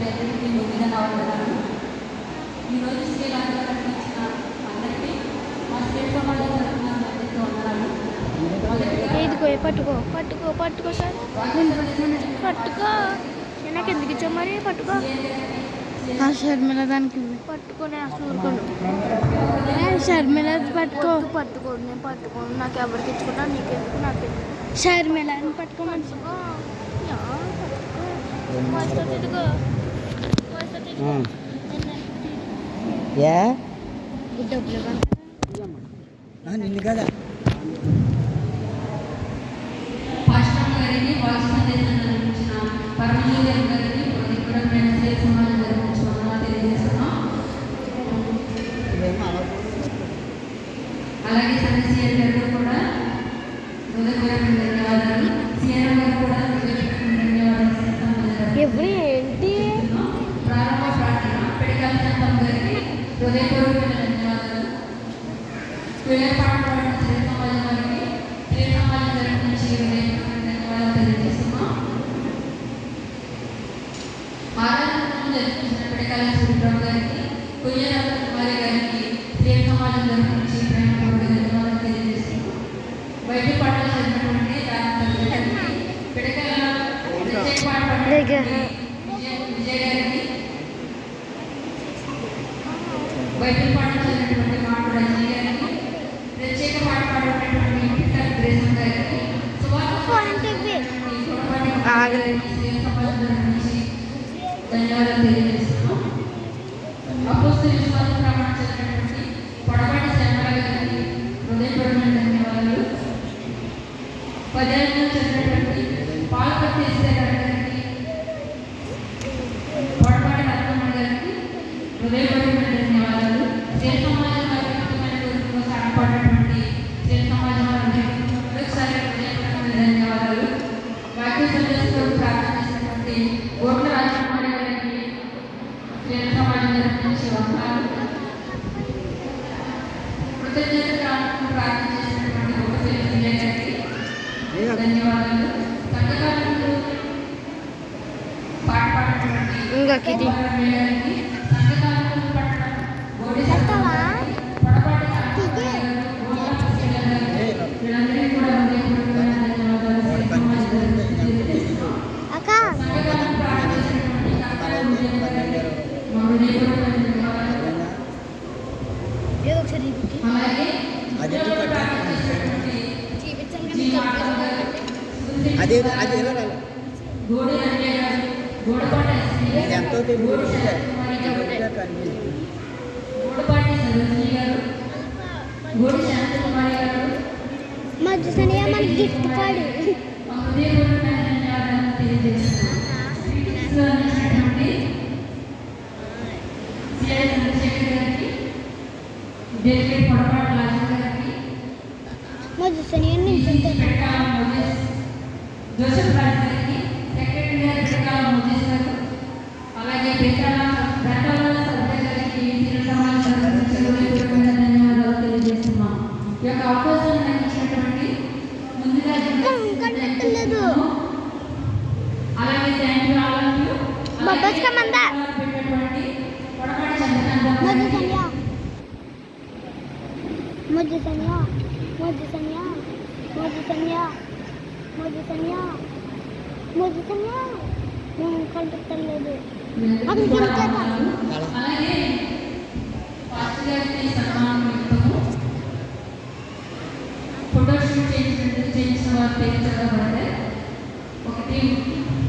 పేదలకి ముందుగా వందనాలు. ఈరోజు శ్రీలంకకి వచ్చిన అందరికీ మా స్టేట్ సమాజం తరఫున అందరికీ వందనాలు. ఇదిగో పట్టుకో పట్టుకో పట్టుకో సార్ పట్టుకో నాకు ఎందుకు ఇచ్చావు మరి పట్టుకో షర్మిల దానికి పట్టుకో నేను అసలు ఊరుకోను షర్మిల పట్టుకో పట్టుకోండి నేను పట్టుకోను నాకు ఎవరికి ఇచ్చుకుంటా నీకెందుకు నాకు షర్మిల పట్టుకో మంచిగా నిన్ను కదా పాస్టర్ గారికి వాయిస్ సందేశాన్ని అందించిన పరమేశ్వర గారికి ఇక్కడ స్టేట్ సమాజం తరఫున వందనాలు తెలియజేస్తున్నాం. అలాగే సీఆర్ గారు కూడా హృదయపూర్వక ధన్యవాదాలు. సీఆర్ గారు కూడా హృదయపూర్వక ధన్యవాదాలు. ఎవరు ఏంటి ప్రారంభ ప్రార్థన పెడకాల చంపం గారికి హృదయపూర్వక ధన్యవాదాలు. పాట పాడిన స్టేట్ సమాజం వారికి స్టేట్ సమాజం తరఫు నుంచి హృదయపూర్వక ధన్యవాదాలు తెలియజేస్తున్నాం. ఆరాధనను జరిపించిన పెడకాల సూర్యరావు గారికి కొయ్యరాజు కుమారి గారికి స్టేట్ సమాజం తరఫు నుంచి ప్రేమపూర్వక ధన్యవాదాలు తెలియజేస్తున్నాం. బయట పాటలు చదివినటువంటి దాని పెడకాల ప్రత్యేక పాట పాడిన విజయ్ గారికి బైబిల్ పాట చదివినటువంటి మాటలు రజనీ గారికి ప్రత్యేక పాట పాడినటువంటి పీటర్ గ్రేసన్ గారికి ధన్యవాదాలు తెలియజేస్తున్నాం. అపోస్తల విశ్వాస ప్రమాణం చదివినటువంటి పొడపాటి శ్యామల గారికి హృదయపూర్వక ధన్యవాదాలు. పద్యాలను చదివినటువంటి పాల్పత్తి గారికి పొడపాటి రత్నమ్మ గారికి హృదయపూర్వక ధన్యవాదాలు. స్టేట్ సమాజం వారి గురించి సాగపడినటువంటి స్టేట్ సమాజం వారికి మరొకసారి హృదయపూర్వక ధన్యవాదాలు. వాక్య సందేశం ప్రార్థన చేసినటువంటి ఓట్ల రాజకుమారి గారికి స్టేట్ సమాజం తరఫు నుంచి వందనాలు. కృతజ్ఞతగా ప్రార్థన చేసినటువంటి ఓట్ల గారికి ధన్యవాదాలు. సంఘకాలంలో పాట పాడినటువంటి గారికి సంఘకాలంలో పట్టడం వీళ్ళందరికీ కూడా హృదయపూర్వక ధన్యవాదాలు. గోడి శాంతకుమారి గారు మధ్య సనియా మన గిఫ్ట్ పాడు ధన్యవాదాలు తెలియజేస్తున్నాం. చంద్రశేఖర్ గారికి డెలిగేట్ పొడపాటి రాజు గారికి మధ్య సనియా నుంచి జోసెఫ్ రాజు గారికి సెక్రటరీ గారు పెడకాల మోజేస్ గారు అలాగే బెంటాల సభ్య గారికి సమాజం ధన్యవాదాలు తెలియజేస్తున్నాం. ఈ యొక్క అవకాశాన్ని నాకు ఇచ్చినటువంటి ముందుగా అలాగే thank you all of you. పెట్టినటువంటి పొడపాటి చంద్రకాంత్ కనిపించలేదు అలాగే పాస్టర్ గారికి సన్మానం ఇస్తాము. ఫోటోషూట్ చేయించిన వారి పేరు చదవబడతాయి. ఒకటి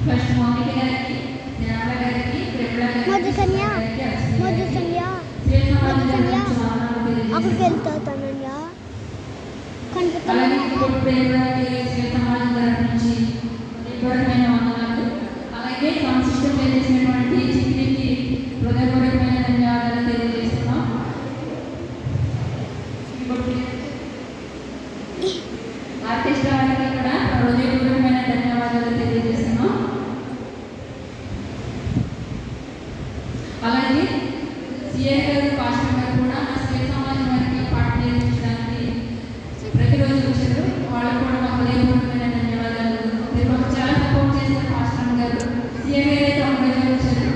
ఫస్ట్ మౌనిక గారికి శ్యామల గారికి ప్రేమల గారికి అక్కడికి వెళ్తానయ్యా అలాగే ఇప్పుడు ప్రేమలకి శ్రేత సమాజం తరఫు నుంచి హృదయపూర్వకమైన వందనాలు. అలాగే సంశిష్టం చేసినటువంటి చిక్కికి హృదయపూర్వకమైన ధన్యవాదాలు తెలియజేస్తున్నాం. ఆర్కెస్ట్రా వారికి కూడా హృదయపూర్వకమైన ధన్యవాదాలు తెలియజేస్తున్నాం. అలాగే సిఐ గారు పాస్టర్ గారు కూడా మా స్టేట్ సమాజం వారికి పాట నేర్పించడానికి ప్రతిరోజు వచ్చారు. వాళ్ళకు కూడా మా హృదయపూర్వకమైన ధన్యవాదాలు. చాలా సపోర్ట్ చేశారు పాస్టర్ గారు. సిఐ గారు అయితే 1 రోజు వచ్చారు.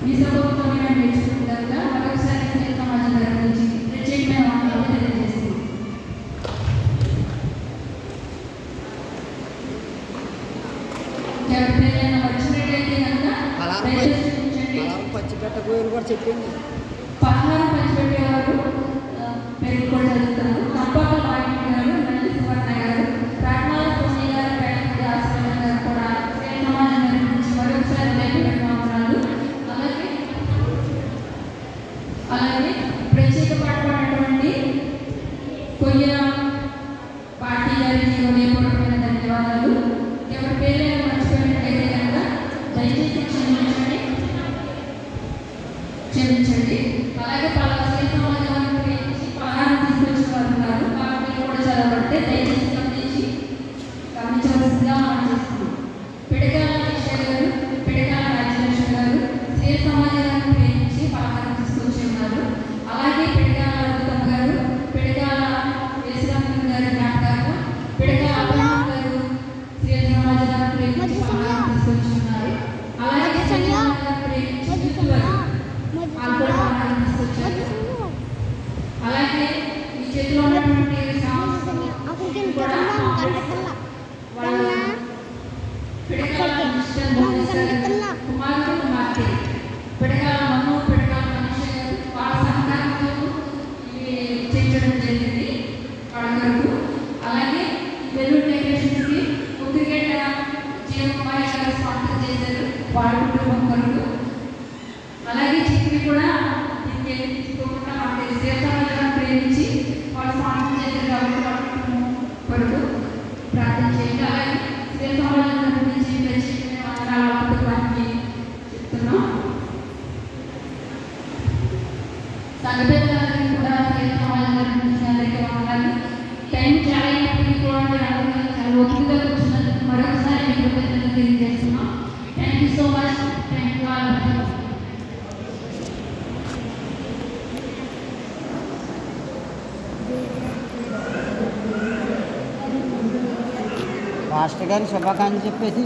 ఈ సభతో నేర్చుకున్నట్లుగా మరొకసారి శ్రీ సమాజం గురించి ప్రత్యేకమైన వాక్యాలు తెలియజేస్తుంది. ఎవరికైనా వచ్చినట్లయితే కనుక దయచేసి చూపించండి. పచ్చిపెట్టబోయేది కూడా చెప్పింది. పదహారు పంచిపెట్టేవారు పేరు కూడా చదువుతారు. సంపాక భాగ్యం గారు, మల్లి సువర్ణ గారు, రత్నాల సోని గారు, పేట ఆశ్రమం గారు కూడా శ్రీ సమాజం గురించి మరొకసారి లేఖనాలు. అలాగే ప్రత్యేక పాటపడినటువంటి కొయ్య పార్టీ గారికి హృదయపూర్వకమైన ధన్యవాదాలు. ఎవరి పేరైనా మర్చిపోయినట్లయితే కనుక దయచేసి క్షమించండి. అలాగే శ్రీ సమాజాన్ని ప్రేమించి పలహారం తీసుకొచ్చిన వారు ఉన్నారు. వారి పేరు కూడా చదవబడితే దయచేసి గమనించవలసిందిగా మనం చేస్తున్నాం. పిడకాల ఈశ్వర్ గారు, పిడకాల రాజ్యలక్ష్మి గారు శ్రీ సమాజాన్ని ప్రేమించి పలహారం తీసుకొచ్చి ఉన్నారు. అలాగే పిడకాల అద్భుతం గారు, పిడకాల యేసురామన్ గారి జ్ఞాపకాలు, పిడకాల అబ్రహం గారు శ్రీ సమాజాన్ని ప్రేమించి పలహారం తీసుకొచ్చి ఉన్నారు. అలాగే సన్యాసాన్ని ప్రేమించి అలాగే ఈ చేతిలో ఉన్నటువంటి కుమారుడు కుమార్తె పిడకాల మను, పిడకాల మనిషి గారు వాళ్ళ సహకారంతో ఇవి చేయించడం జరిగింది వాళ్ళకు. అలాగే బెలూన్ డెకరేషన్స్కి క్రికెట్ జీవకుమారి గారు స్పాన్సర్ చేశారు వాళ్ళ కుటుంబం కొరకు. అలాగే చిక్కి కూడా దీనికి తీసుకోకుండా మనకి శ్రీసమాజాన్ని ప్రేమించి వాళ్ళు స్పాన్సర్ చేశారు కాబట్టి వాళ్ళ కుటుంబం కొరకు ప్రార్థన చేయండి. అలాగే శ్రీసమాజం గురించి ప్రత్యేకమైన వందనాలు కుటుంబానికి చెప్తున్నాం. సంఘటనలకి కూడా శ్రీసమాజం గురించి అందరికీ వందనాలు. టైం చాలా అయినప్పటికీ కూడా చాలా ఓపికగా కూర్చున్నందుకు మరొకసారి మీకు కృతజ్ఞతలు తెలియజేస్తున్నాం. Thank you so much. Thank you all. Master గారి శుభాకాంక్షలు చెప్పేసి